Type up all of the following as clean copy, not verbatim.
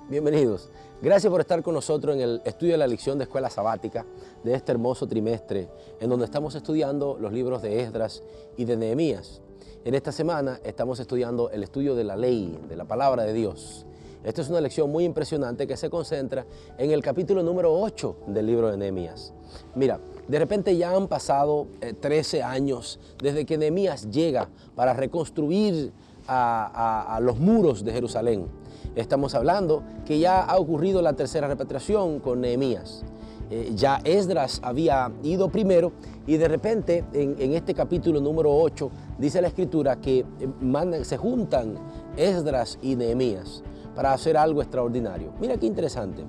Bienvenidos. Gracias por estar con nosotros en el estudio de la lección de escuela sabática de este hermoso trimestre, en donde estamos estudiando los libros de Esdras y de Nehemías. En esta semana estamos estudiando el estudio de la ley, de la palabra de Dios. Esta es una lección muy impresionante que se concentra en el capítulo número 8 del libro de Nehemías. Mira, de repente ya han pasado 13 años desde que Nehemías llega para reconstruir a los muros de Jerusalén. Estamos hablando que ya ha ocurrido la tercera repatriación con Nehemías. Ya Esdras había ido primero y de repente en este capítulo número 8 dice la escritura que se juntan Esdras y Nehemías para hacer algo extraordinario. Mira qué interesante.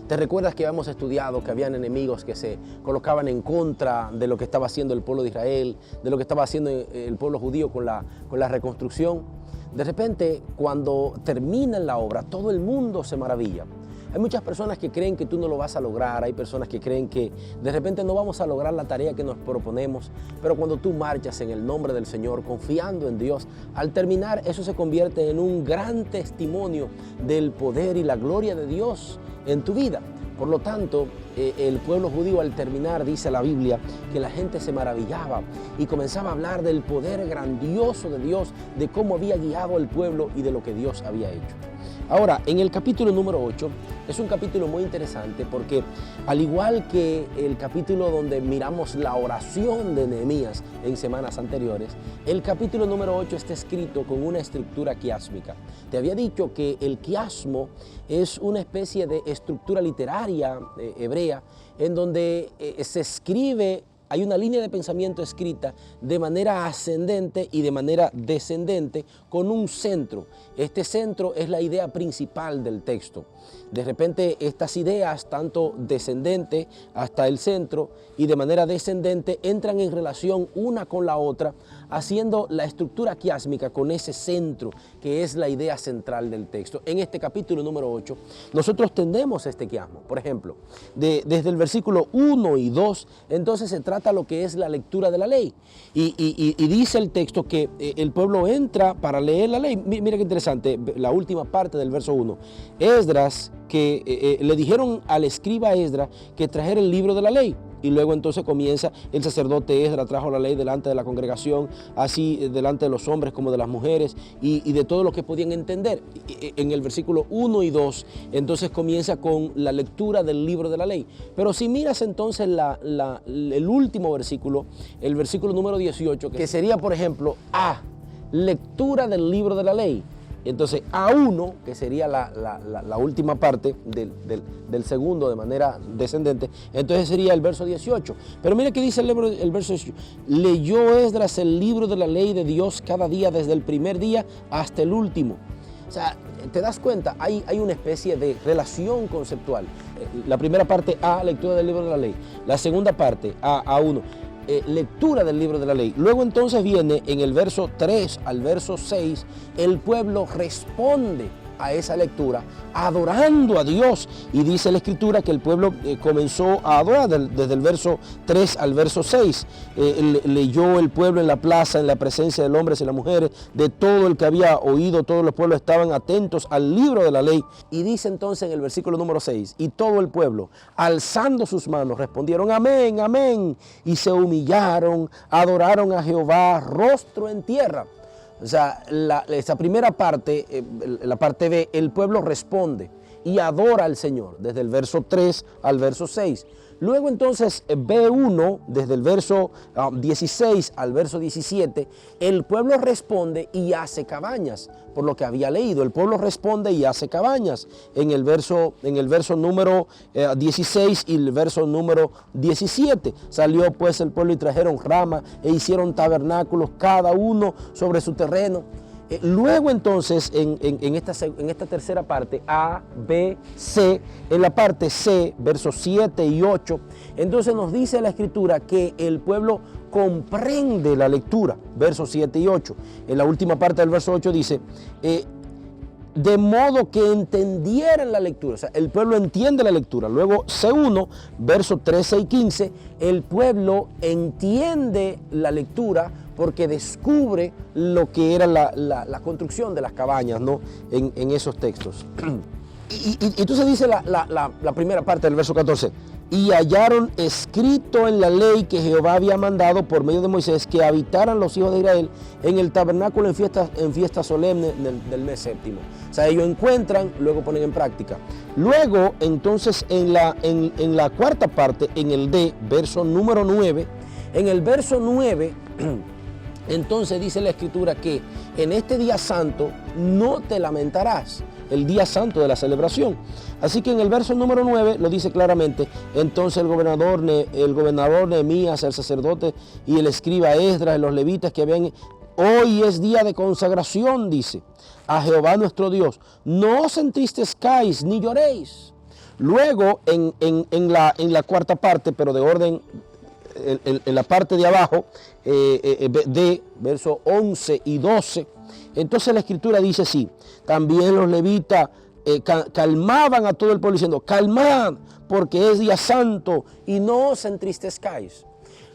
¿Te recuerdas que habíamos estudiado que habían enemigos que se colocaban en contra de lo que estaba haciendo el pueblo de Israel, de lo que estaba haciendo el pueblo judío con la reconstrucción? De repente, cuando terminan la obra, todo el mundo se maravilla. Hay muchas personas que creen que tú no lo vas a lograr, hay personas que creen que de repente no vamos a lograr la tarea que nos proponemos, pero cuando tú marchas en el nombre del Señor, confiando en Dios, al terminar eso se convierte en un gran testimonio del poder y la gloria de Dios en tu vida. Por lo tanto, el pueblo judío al terminar, dice la Biblia, que la gente se maravillaba y comenzaba a hablar del poder grandioso de Dios, de cómo había guiado al pueblo y de lo que Dios había hecho. Ahora, en el capítulo número 8, es un capítulo muy interesante porque al igual que el capítulo donde miramos la oración de Nehemías en semanas anteriores, el capítulo número 8 está escrito con una estructura quiásmica. Te había dicho que el quiasmo es una especie de estructura literaria hebrea en donde se escribe. Hay una línea de pensamiento escrita de manera ascendente y de manera descendente con un centro. Este centro es la idea principal del texto. De repente estas ideas, tanto descendente hasta el centro y de manera descendente, entran en relación una con la otra, haciendo la estructura quiásmica con ese centro que es la idea central del texto. En este capítulo número 8, nosotros tenemos este quiasmo. Por ejemplo, desde el versículo 1 y 2, entonces se trata lo que es la lectura de la ley. Y dice el texto que el pueblo entra para leer la ley. Mira qué interesante, la última parte del verso 1. Esdras, que le dijeron al escriba Esdras que trajera el libro de la ley. Y luego entonces comienza el sacerdote Esdras, trajo la ley delante de la congregación, así delante de los hombres como de las mujeres y de todo lo que podían entender. En el versículo 1 y 2, entonces comienza con la lectura del libro de la ley. Pero si miras entonces el último versículo, el versículo número 18, que sería, por ejemplo, lectura del libro de la ley. Entonces A1, que sería la última parte del segundo de manera descendente, entonces sería el verso 18. Pero mira que dice el verso 18. Leyó Esdras el libro de la ley de Dios cada día, desde el primer día hasta el último. O sea, te das cuenta, hay una especie de relación conceptual. La primera parte A, lectura del libro de la ley. La segunda parte A1. Lectura del libro de la ley. Luego entonces viene en el verso 3 al verso 6, el pueblo responde a esa lectura adorando a Dios, y dice la escritura que el pueblo comenzó a adorar desde el verso 3 al verso 6. Leyó el pueblo en la plaza, en la presencia de los hombres y las mujeres, de todo el que había oído, todos los pueblos estaban atentos al libro de la ley. Y dice entonces en el versículo número 6, y todo el pueblo, alzando sus manos, respondieron amén, amén, y se humillaron, adoraron a Jehová, rostro en tierra. O sea, esa primera parte, la parte B, el pueblo responde y adora al Señor, desde el verso 3 al verso 6. Luego entonces B1, desde el verso 16 al verso 17, el pueblo responde y hace cabañas, por lo que había leído. El pueblo responde y hace cabañas en el verso número 16 y el verso número 17. Salió pues el pueblo y trajeron rama e hicieron tabernáculos, cada uno sobre su terreno. Luego entonces en esta tercera parte, A, B, C, en la parte C, versos 7 y 8, entonces nos dice la escritura que el pueblo comprende la lectura, versos 7 y 8. En la última parte del verso 8 dice, de modo que entendieran la lectura. O sea, el pueblo entiende la lectura. Luego C1, versos 13 y 15, el pueblo entiende la lectura porque descubre lo que era la construcción de las cabañas, ¿no? En esos textos. Y entonces dice la primera parte del verso 14. Y hallaron escrito en la ley que Jehová había mandado por medio de Moisés que habitaran los hijos de Israel en el tabernáculo en fiesta solemne del mes séptimo. O sea, ellos encuentran, luego ponen en práctica. Luego, entonces, en la cuarta parte, en el D, verso número 9, en el verso 9, entonces dice la Escritura que en este día santo no te lamentarás, el día santo de la celebración. Así que en el verso número 9 lo dice claramente. Entonces el gobernador Nehemías, el sacerdote y el escriba Esdras, los levitas que habían... Hoy es día de consagración, dice, a Jehová nuestro Dios. No os entristezcáis ni lloréis. Luego en la cuarta parte, pero de orden... En la parte de abajo, de versos 11 y 12, entonces la Escritura dice así: también los levitas calmaban a todo el pueblo diciendo, calmad, porque es día santo y no os entristezcáis.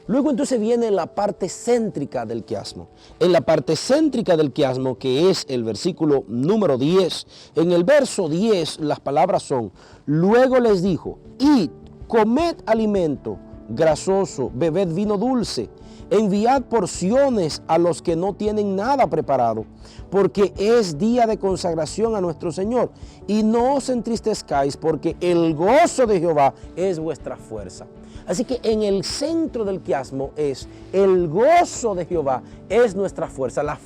Luego entonces viene la parte céntrica del quiasmo. En la parte céntrica del quiasmo, que es el versículo número 10, en el verso 10 las palabras son: luego les dijo, id, comed alimento grasoso, bebed vino dulce, enviad porciones a los que no tienen nada preparado, porque es día de consagración a nuestro Señor. Y no os entristezcáis, porque el gozo de Jehová es vuestra fuerza. Así que en el centro del quiasmo es el gozo de Jehová, es nuestra fuerza, la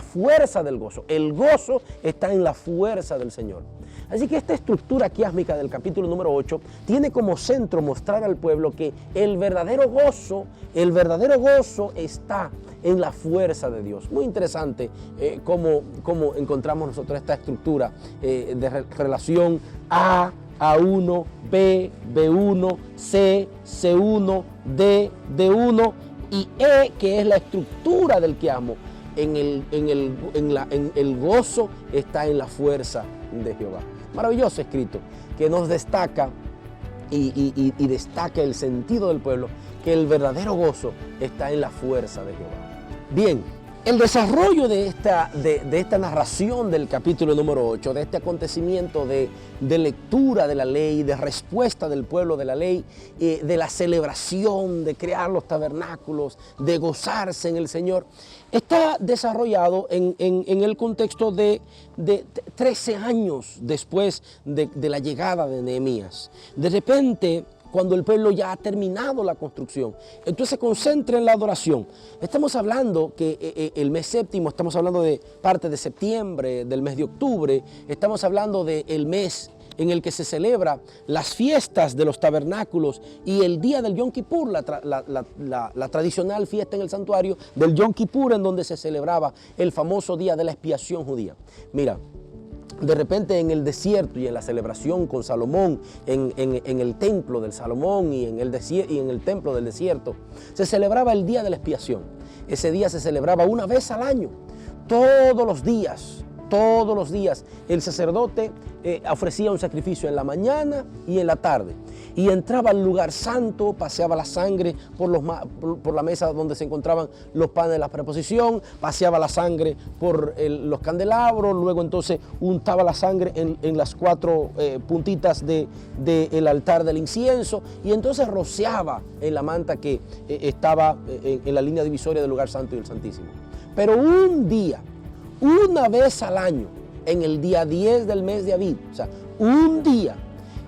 fuerza del gozo. El gozo está en la fuerza del Señor. Así que esta estructura quiásmica del capítulo número 8 tiene como centro mostrar al pueblo que el verdadero gozo está en la fuerza de Dios. Muy interesante cómo encontramos nosotros esta estructura de relación A1, B, B1, C, C1, D, D1 y E, que es la estructura del quiasmo. El gozo está en la fuerza de Jehová. Maravilloso escrito que nos destaca y destaca el sentido del pueblo, que el verdadero gozo está en la fuerza de Jehová. Bien, el desarrollo de esta narración del capítulo número 8, de este acontecimiento de lectura de la ley, de respuesta del pueblo de la ley, de la celebración, de crear los tabernáculos, de gozarse en el Señor, está desarrollado en el contexto de 13 años después de la llegada de Nehemías. De repente, cuando el pueblo ya ha terminado la construcción, entonces se concentra en la adoración. Estamos hablando que el mes séptimo, estamos hablando de parte de septiembre, del mes de octubre, estamos hablando del mes en el que se celebra las fiestas de los tabernáculos y el día del Yom Kippur, la tradicional fiesta en el santuario del Yom Kippur, en donde se celebraba el famoso día de la expiación judía. Mira, de repente en el desierto y en la celebración con Salomón, en el templo del Salomón y en el templo del desierto, se celebraba el día de la expiación. Ese día se celebraba una vez al año, todos los días el sacerdote ofrecía un sacrificio en la mañana y en la tarde. Y entraba al lugar santo, paseaba la sangre por la mesa donde se encontraban los panes de la preposición, paseaba la sangre por los candelabros, luego entonces untaba la sangre en las 4 puntitas del altar del incienso y entonces rociaba en la manta que estaba en la línea divisoria del lugar santo y el santísimo. Pero un día, una vez al año, en el día 10 del mes de Abib, o sea, un día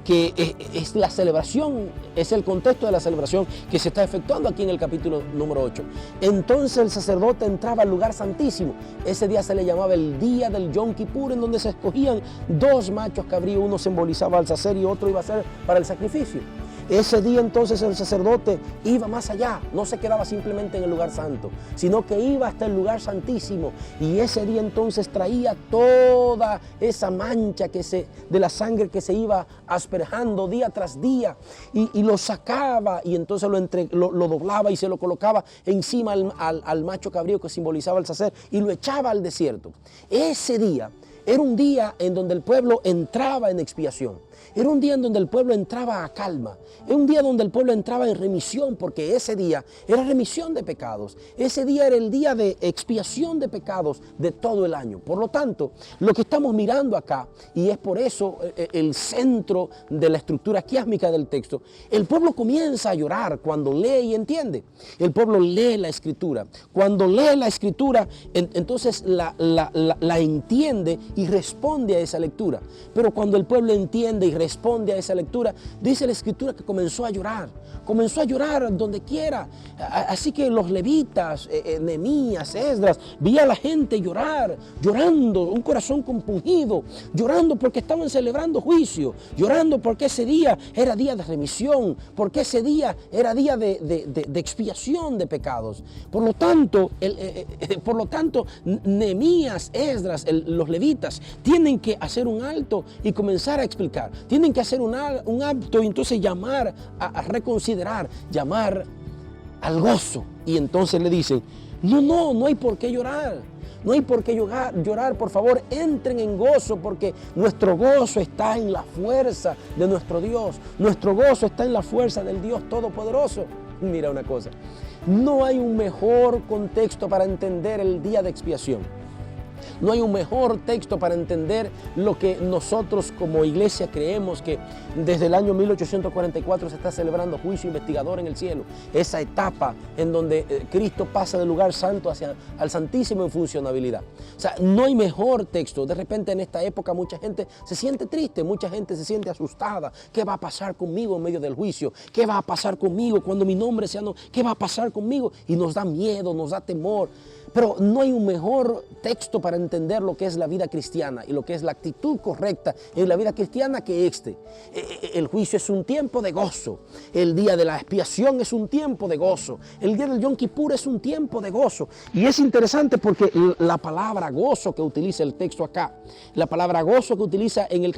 que es la celebración, es el contexto de la celebración que se está efectuando aquí en el capítulo número 8. Entonces el sacerdote entraba al lugar santísimo. Ese día se le llamaba el día del Yom Kippur, en donde se escogían 2 machos cabríos, uno simbolizaba al sacer y otro iba a ser para el sacrificio. Ese día entonces el sacerdote iba más allá, no se quedaba simplemente en el lugar santo, sino que iba hasta el lugar santísimo y ese día entonces traía toda esa mancha de la sangre que se iba asperjando día tras día y lo sacaba y entonces lo doblaba y se lo colocaba encima al macho cabrío que simbolizaba el sacer y lo echaba al desierto. Ese día Era un día en donde el pueblo entraba en expiación. Era un día en donde el pueblo entraba a calma. Era un día donde el pueblo entraba en remisión, porque ese día era remisión de pecados. Ese día era el día de expiación de pecados de todo el año. Por lo tanto, lo que estamos mirando acá, y es por eso el centro de la estructura quiásmica del texto, el pueblo comienza a llorar cuando lee y entiende. El pueblo lee la Escritura. Cuando lee la Escritura, entonces la entiende y responde a esa lectura. Pero cuando el pueblo entiende y responde a esa lectura, dice la Escritura que comenzó a llorar donde quiera. Así que los levitas, Nehemías, Esdras, veía a la gente llorando, un corazón compungido, llorando porque estaban celebrando juicio, llorando porque ese día era día de remisión, porque ese día era día de expiación de pecados. Por lo tanto, Nehemías, Esdras, los levitas tienen que hacer un alto y comenzar a explicar. Tienen que hacer un acto y entonces llamar a reconsiderar, llamar al gozo. Y entonces le dicen, no hay por qué llorar. No hay por qué llorar, por favor, entren en gozo, porque nuestro gozo está en la fuerza de nuestro Dios. Nuestro gozo está en la fuerza del Dios Todopoderoso. Mira una cosa, no hay un mejor contexto para entender el día de expiación. No hay un mejor texto para entender lo que nosotros como iglesia creemos, que desde el año 1844 se está celebrando juicio investigador en el cielo. Esa etapa en donde Cristo pasa del lugar santo al santísimo en funcionabilidad. O sea, no hay mejor texto. De repente en esta época mucha gente se siente triste, mucha gente se siente asustada. ¿Qué va a pasar conmigo en medio del juicio? ¿Qué va a pasar conmigo cuando mi nombre sea no? ¿Qué va a pasar conmigo? Y nos da miedo, nos da temor. Pero no hay un mejor texto para entender lo que es la vida cristiana y lo que es la actitud correcta en la vida cristiana que este. El juicio es un tiempo de gozo. El día de la expiación es un tiempo de gozo. El día del Yom Kippur es un tiempo de gozo. Y es interesante porque la palabra gozo que utiliza el texto acá, la palabra gozo que utiliza en el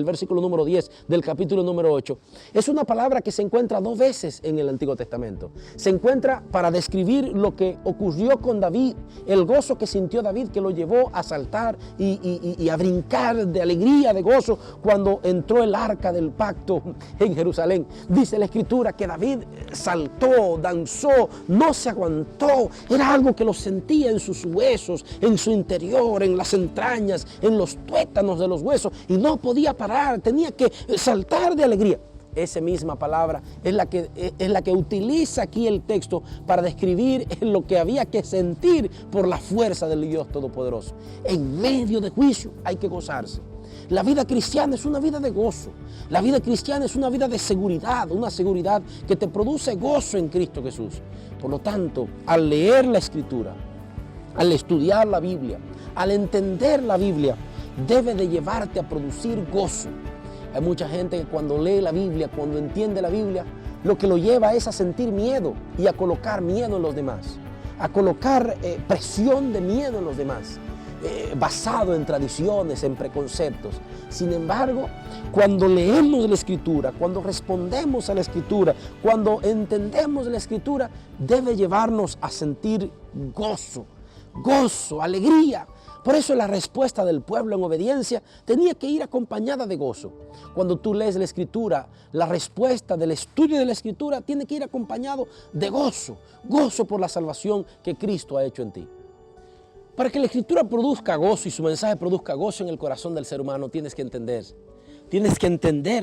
versículo número 10 del capítulo número 8, es una palabra que se encuentra 2 veces en el Antiguo Testamento. Se encuentra para describir lo que ocurrió con David, el gozo que sintió David, que lo llevó a saltar y a brincar de alegría, de gozo, cuando entró el arca del pacto en Jerusalén. Dice la Escritura que David saltó, danzó, no se aguantó. Era algo que lo sentía en sus huesos, en su interior, en las entrañas, en los tuétanos de los huesos, y no podía parar, tenía que saltar de alegría. Esa misma palabra es la que utiliza aquí el texto para describir lo que había que sentir por la fuerza del Dios Todopoderoso. En medio de juicio hay que gozarse. La vida cristiana es una vida de gozo. La vida cristiana es una vida de seguridad, una seguridad que te produce gozo en Cristo Jesús. Por lo tanto, al leer la Escritura, al estudiar la Biblia, al entender la Biblia, debe de llevarte a producir gozo. Hay mucha gente que cuando lee la Biblia, cuando entiende la Biblia, lo que lo lleva es a sentir miedo y a colocar miedo en los demás, a colocar presión de miedo en los demás, basado en tradiciones, en preconceptos. Sin embargo, cuando leemos la Escritura, cuando respondemos a la Escritura, cuando entendemos la Escritura, debe llevarnos a sentir gozo, alegría. Por eso la respuesta del pueblo en obediencia tenía que ir acompañada de gozo. Cuando tú lees la Escritura, la respuesta del estudio de la Escritura tiene que ir acompañado de gozo, gozo por la salvación que Cristo ha hecho en ti. Para que la Escritura produzca gozo y su mensaje produzca gozo en el corazón del ser humano, tienes que entender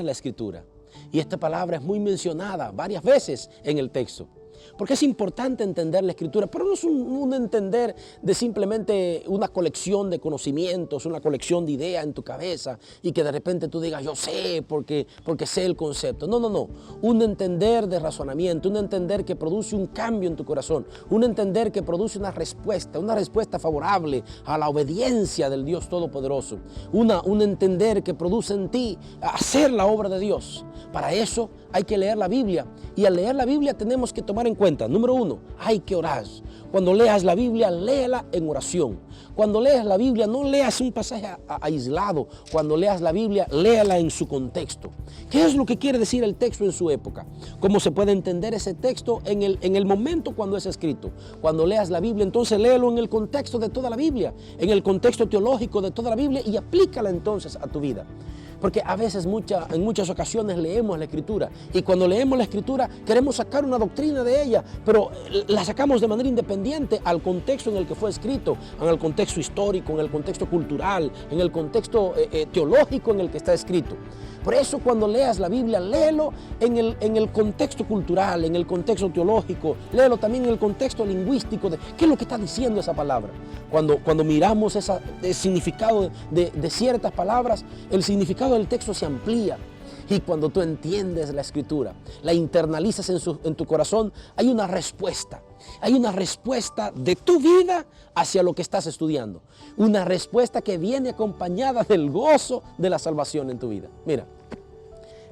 la Escritura. Y esta palabra es muy mencionada varias veces en el texto. Porque es importante entender la Escritura, pero no es un entender de simplemente una colección de conocimientos, una colección de ideas en tu cabeza y que de repente tú digas, yo sé porque sé el concepto. No. Un entender de razonamiento, un entender que produce un cambio en tu corazón, un entender que produce una respuesta favorable a la obediencia del Dios Todopoderoso, un entender que produce en ti hacer la obra de Dios, Para eso hay que leer la Biblia. Y al leer la Biblia tenemos que tomar en cuenta, número uno, hay que orar. Cuando leas la Biblia, léela en oración. Cuando leas la Biblia, no leas un pasaje aislado. Cuando leas la Biblia, léala en su contexto. ¿Qué es lo que quiere decir el texto en su época? ¿Cómo se puede entender ese texto en el momento cuando es escrito? Cuando leas la Biblia, entonces léelo en el contexto de toda la Biblia, en el contexto teológico de toda la Biblia y aplícala entonces a tu vida. Porque a veces, en muchas ocasiones leemos la Escritura y cuando leemos la Escritura queremos sacar una doctrina de ella, pero la sacamos de manera independiente al contexto en el que fue escrito, en el contexto histórico, en el contexto cultural, en el contexto teológico en el que está escrito. Por eso cuando leas la Biblia, léelo en el contexto cultural, en el contexto teológico, léelo también en el contexto lingüístico de qué es lo que está diciendo esa palabra. Cuando miramos el significado de ciertas palabras, el significado del texto se amplía. Y cuando tú entiendes la Escritura, la internalizas en tu corazón, hay una respuesta. Hay una respuesta de tu vida hacia lo que estás estudiando. Una respuesta que viene acompañada del gozo de la salvación en tu vida. Mira,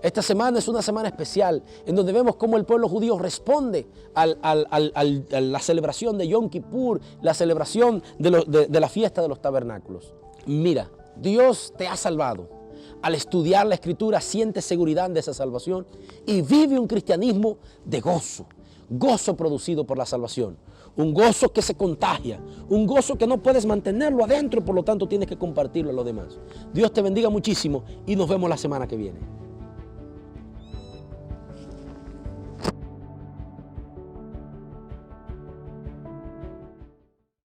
esta semana es una semana especial en donde vemos cómo el pueblo judío responde a la celebración de Yom Kippur, la celebración de la fiesta de los tabernáculos. Mira, Dios te ha salvado. Al estudiar la Escritura sientes seguridad de esa salvación y vive un cristianismo de gozo. Gozo producido por la salvación. Un gozo que se contagia. Un gozo que no puedes mantenerlo adentro y por lo tanto tienes que compartirlo a los demás. Dios te bendiga muchísimo y nos vemos la semana que viene.